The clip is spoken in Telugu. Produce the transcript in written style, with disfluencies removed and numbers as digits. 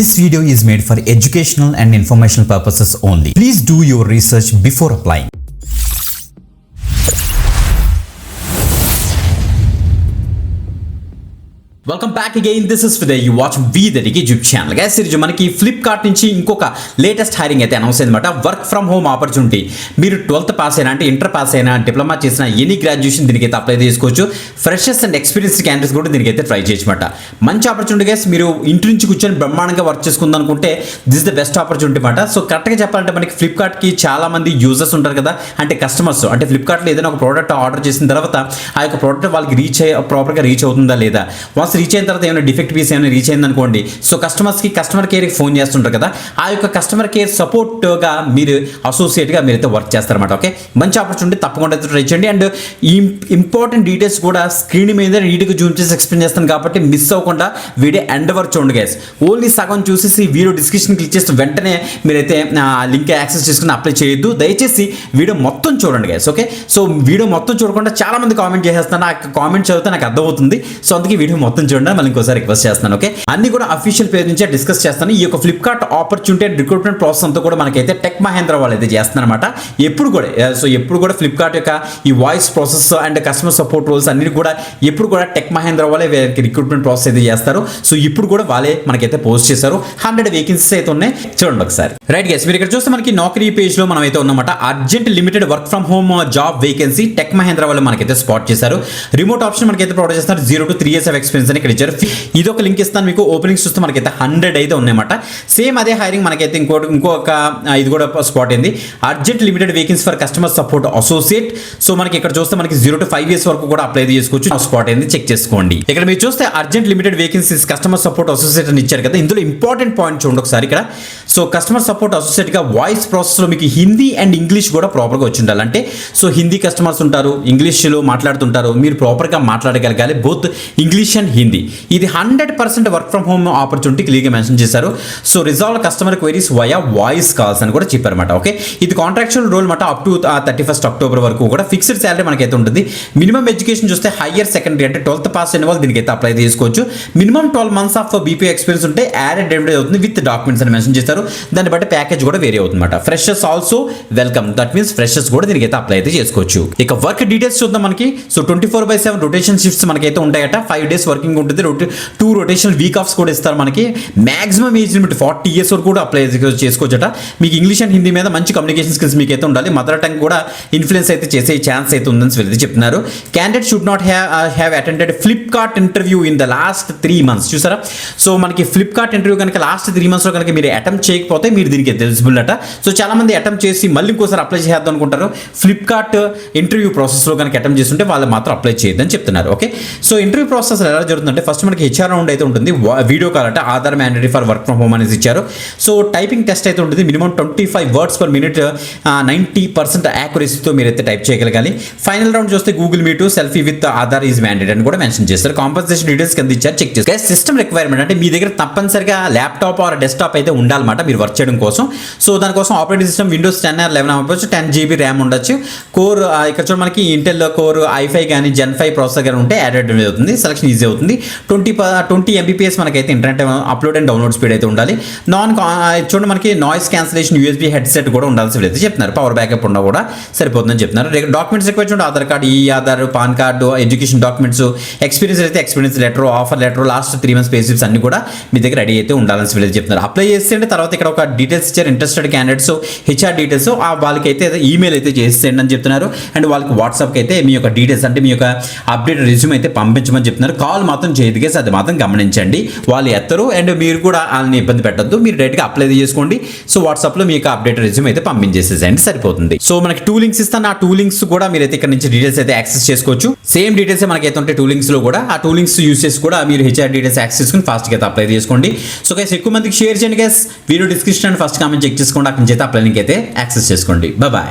This video is made for educational and informational purposes only. Please do your research before applying. Welcome back again. This is Vidya. You watch we the YouTube channel. Guys ఈరోజు మనకి ఫ్లిప్కార్ట్ నుంచి ఇంకొక లేటెస్ట్ హైరింగ్ అయితే అనౌన్స్ అయిందన్నమాట. Work from home opportunity. మీరు 12th పాస్ అయినా అంటే ఇంటర్ పాస్ అయినా డిప్లొమా చేసిన ఎనీ గ్రాడ్యుయేషన్ దీనికైతే అప్లై చేసుకోవచ్చు. ఫ్రెషర్స్ అండ్ ఎక్స్పీరియన్స్డ్ క్యాండిడేట్స్ కూడా దీనికైతే ట్రై చేయొచ్చమాట. మంచి ఆపర్చునిటీ గైస్. మీరు ఇంటి నుంచి కూర్చొని బ్రహ్మాండంగా వర్క్ చేసుకుందాం అనుకుంటే this is the best opportunity అనమాట. సో కరెక్ట్గా చెప్పాలంటే మనకి ఫ్లిప్కార్ట్కి చాలా మంది యూజర్స్ ఉంటారు కదా, అంటే కస్టమర్స్. అంటే ఫ్లిప్కార్ట్లో ఏదైనా ఒక ప్రోడక్ట్ ఆర్డర్ చేసిన తర్వాత ఆ యొక్క ప్రోడక్ట్ వాళ్ళకి ప్రాపర్గా రీచ్ అవుతుందా లేదా, వన్స్ రీచ్ అయిన తర్వాత ఏమైనా డిఫెక్ట్ పీస్ ఏమైనా రీచ్ అయింది అనుకోండి, సో కస్టమర్ కేర్కి ఫోన్ చేస్తుంటారు కదా, ఆ యొక్క కస్టమర్ కేర్ సపోర్ట్గా మీరు అసోసియేట్గా మీరైతే వర్క్ చేస్తారన్నమాట. ఓకే, మంచి ఆపర్చునిటీ, తప్పకుండా ట్రై చేయండి. అండ్ ఈ ఇంపార్టెంట్ డీటెయిల్స్ కూడా స్క్రీన్ మీద నీట్గా జూమ్ చేసి ఎక్స్ప్లెయిన్ చేస్తాను కాబట్టి మిస్ అవ్వకుండా వీడియో ఎండ్ వరకు చూడండి గైస్. ఓన్లీ సగం చూసేసి వీడియో డిస్క్రిప్షన్ క్లిక్ చేస్తే వెంటనే మీరైతే లింక్ యాక్సెస్ చేసుకుని అప్లై చేయొద్దు. దయచేసి వీడియో మొత్తం చూడండి గైస్. ఓకే, సో వీడియో మొత్తం చూడకుండా చాలా మంది కామెంట్ చేసేస్తాను, ఆ కామెంట్ చదివితే నాకు అర్థమవుతుంది. సో అందుకే వీడియో మొత్తం చూడండి, మళ్ళీ ఇంకోసారి రిక్వెస్ట్ చేస్తాను. ఓకే, అన్ని కూడా అఫీషియల్ పేజ్ నుంచే డిస్కస్ చేస్తాను. ఈ యొక్క Flipkart opportunity and recruitment process అంతా కూడా మనకైతే టెక్ మహేంద్ర వాళ్ళు అయితే చేస్తున్నారన్నమాట. ఎప్పుడు కూడా ఫ్లిప్కార్ట్ యొక్క ఈ voice process and customer support roles అన్ని కూడా ఎప్పుడు కూడా టెక్ మహేంద్ర వాళ్ళే రిక్రూట్మెంట్ ప్రాసెస్ అయితే చేస్తారు. సో ఇప్పుడు కూడా వాళ్ళే మనకైతే పోస్ట్ చేశారు. 100 వేకెన్సీస్ అయితే ఉన్నాయి, చూడండి ఒకసారి. రైట్ గైస్, మీరు ఇక్కడ చూస్తే మనకి నౌకరీ పేజ్ లో మనం అయితే ఉన్నమాట. Urgent limited work from home job vacancy tech Mahindra వాళ్ళు మనకైతే స్పాట్ చేశారు. రిమోట్ ఆప్షన్ మనకైతే ప్రొవైడ్ చేస్తారు. 0 to 3 years ఆఫ్ ఎక్స్పీరియన్స్ అని ఇక్కడ ఇచ్చారు. ఇది ఒక లింక్ ఇస్తాను మీకు. ఓపెనింగ్స్ చూస్తే మనకైతే 100 అయితే ఉన్నాయన్నమాట. సేమ్ అదే హైరింగ్ మనకైతే ఇంకొక ఇది కూడా స్పాట్ అయింది. Urgent limited vacancy for customer support associate. So మనకి ఇక్కడ చూస్తే మనకి 0 to 5 years వరకు కూడా అప్లై చేసుకోవచ్చు. స్పాట్ అయింది, చెక్ చేసుకోండి. ఇక్కడ మీరు చూస్తే urgent limited vacancies customer support associate అని ఇచ్చారు కదా. ఇందులో ఇంపార్టెంట్ పాయింట్ చూడండి ఒకసారి ఇక్కడ. సో కస్టమర్ సపోర్ట్ అసోసియేట్ గా వాయిస్ ప్రాసెస్ లో మీకు హిందీ అండ్ ఇంగ్లీష్ కూడా ప్రాపర్ గా వచ్చి ఉండాలి. అంటే సో హిందీ కస్టమర్స్ ఉంటారు, ఇంగ్లీష్ లో మాట్లాడుతుంటారు, మీరు ప్రాపర్ గా మాట్లాడగలగాలి, బోత్ ఇంగ్లీష్ అండ్ హిందీ. ఇది 100% వర్క్ ఫ్రమ్ హోమ్ ఆపర్చునిటీ క్లియర్గా మెన్షన్ చేశారు. So resolve customer queries via voice calls అని కూడా చెప్పారన్నమాట. ఓకే, ఇది కాంట్రాక్చువల్ రోల్ మాట. అప్ టు 31st October వరకు కూడా ఫిక్స్డ్ శాలరీ మనకైతే ఉంటుంది. మినిమం ఎడ్యుకేషన్ చూస్తే హైయర్ సెకండరీ అంటే 12th పాస్ అయిన వాళ్ళు దీనికైతే అప్లై చేసుకోవచ్చు. Minimum 12 months of BP experience ఉంటే యాడెడ్ డెలివరీ అవుతుంది విత్ డాక్యుమెంట్స్ అని మెన్షన్ చేస్తారు. దాన్ని బట్టి ప్యాకేజ్ కూడా వేరే అవుతుందన్నమాట. Freshers also welcome. That means freshers కూడా దీనికైతే అప్లై అయితే చేసుకోవచ్చు. ఇక వర్క్ డీటెయిల్స్ చూద్దాం మనకి. సో 24/7 రొటేషన్ షిఫ్ట్స్ మనకైతే ఉంటాయట. 5 days వర్కింగ్ ఉంటుంది. 2 rotational వీక్ ఆఫ్స్ కూడా ఇస్తారు మనకి. మాక్సిమం ఏజ్ లిమిట్ 40 years వరకు కూడా అప్లై చేసుకోవచ్చట. మీకు ఇంగ్లీష్ అండ్ హిందీ మీద మంచి కమ్యూనికేషన్ స్కిల్స్ మీకు అయితే ఉండాలి. మదర్ టంగ్ కూడా ఇన్ఫ్లుయెన్స్ అయితే చేసే ఛాన్స్ అయితే ఉందని వీళ్ళు చెప్తున్నారు. Candidate should not have attended Flipkart interview in the last 3 months. చూసారా, సో మనకి ఫ్లిప్కార్ట్ ఇంటర్వ్యూ కనుక లాస్ట్ 3 months లో కనుక మీరు అటెంప్ట్ చేయకపోతే మీరు దీనికి ఎలిజిబుల్ అట. సో చాలా మంది అటెంప్ట్ చేసి మళ్ళీ ఇంకోసారి అప్లై చేద్దాం అనుకుంటారు. ఫ్లిప్కార్ట్ ఇంటర్వ్యూ ప్రాసెస్ లో కనుక అటెంప్ట్ చేస్తుంటే వాళ్ళు మాత్రం అప్లై చేయొద్దని చెప్తున్నారు. ఓకే, సో ఇంటర్వ్యూ ప్రాసెస్ ఎలా జరుగుతుందంటే ఫస్ట్ మనకి HR రౌండ్ అయితే ఉంటుంది. వీడియో కాల్ అంటే Aadhaar mandatory for work from home అనేసి ఇచ్చారు. సో టైపింగ్ టెస్ట్ అయితే ఉంటుంది. మినిమం 25 words per minute, 90% యాక్యురసీతో మీరైతే టైప్ చేయగలగాలి. ఫైనల్ రౌండ్ చూస్తే Google meet, selfie with Aadhaar is mandate అని కూడా మెన్షన్ చేస్తారు. కాంపన్సేషన్ డీటెయిల్స్ కింద ఇచ్చారు, చెక్ చేస్తారు. సిస్టమ్ రిక్వైర్మెంట్ అంటే మీ దగ్గర తప్పనిసరిగా ల్యాప్టాప్ ఆర్ డెస్క్టాప్ అయితే ఉండాలన్నమాట మీరు వర్క్ చేయడం కోసం. సో దానికోసం ఆపరేటింగ్ సిస్టమ్ Windows 10 or 11 అవ్వచ్చు. 10 GB ర్యామ్ ఉండొచ్చు. కోర్ ఇక్కడ చూడ మనకి ఇంటెల్ కోర్ i5 కానీ Gen 5 ప్రాసెసర్ కానీ ఉంటే యాడెడ్ అవుతుంది. సెలక్షన్ ఈజీ అవుతుంది. 20 Mbps మనకైతే internet upload and download speed అయితే ఉండాలి. చూడండి మనకి నాయిస్ క్యాన్సిలేషన్ USB హెడ్సెట్ కూడా ఉండాల్సి అయితే చెప్తున్నారు. పవర్ బ్యాకప్ ఉన్నా కూడా సరిపోతుందని చెప్తున్నారు. డాక్యుమెంట్స్ రిక్వైర్ చూడండి, Aadhaar card, Aadhaar, PAN card, education documents, experience అయితే experience letter, offer letter, last 3 months pay slips అన్ని కూడా మీ దగ్గర రెడీ అయితే ఉండాలని వీళ్ళు చెప్తున్నారు. అప్లై చేసేయండి. తర్వాత ఇక్కడ ఒక డీటెయిల్స్ ఇచ్చారు. ఇంట్రెస్టెడ్ క్యాండిడేట్స్ HR డీటెయిల్స్ వాళ్ళకి అయితే ఈమెయిల్ అయితే చేసేయండి అని చెప్తున్నారు. అండ్ వాళ్ళకి వాట్సాప్కి అయితే మీ యొక్క డీటెయిల్స్ అంటే మీ యొక్క అప్డేట్ రెజ్యూమ్ అయితే పంపించమని చెప్తున్నారు. కాల్ మాత్రం చేయదు గైస్, అది మాత్రం గమనించండి. వాళ్ళు ఎత్తరు అండ్ మీరు కూడా వాళ్ళని ఇబ్బంది పెట్టద్దు. మీరు డైరెక్ట్గా అప్లై చేసుకోండి. సో వాట్సాప్లో మీకు అప్డేట్ రెజ్యూమ్ అయితే పంపించేసేయండి, సరిపోతుంది. సో మనకి 2 links ఇస్తాను. ఆ 2 links కూడా మీరైతే ఇక్కడ నుంచి డీటెయిల్స్ అయితే యాక్సెస్ చేసుకోవచ్చు. సేమ్ డీటెయిల్స్ మనకైతే ఉంటాయి 2 links లో కూడా. ఆ 2 links యూస్ చేసి కూడా మీరు HR డీటెయిల్స్ యాక్సెస్ చేసుకుని ఫాస్ట్గా అయితే అప్లై చేసుకోండి. సో గైస్ ఎక్కువ మందికి షేర్ చేయండి guys. Video description and first comment check చేసుకోండి. అక్కడి నుంచి అయితే అప్లై లింక్ అయితే యాక్సెస్ చేసుకోండి. బాయ్.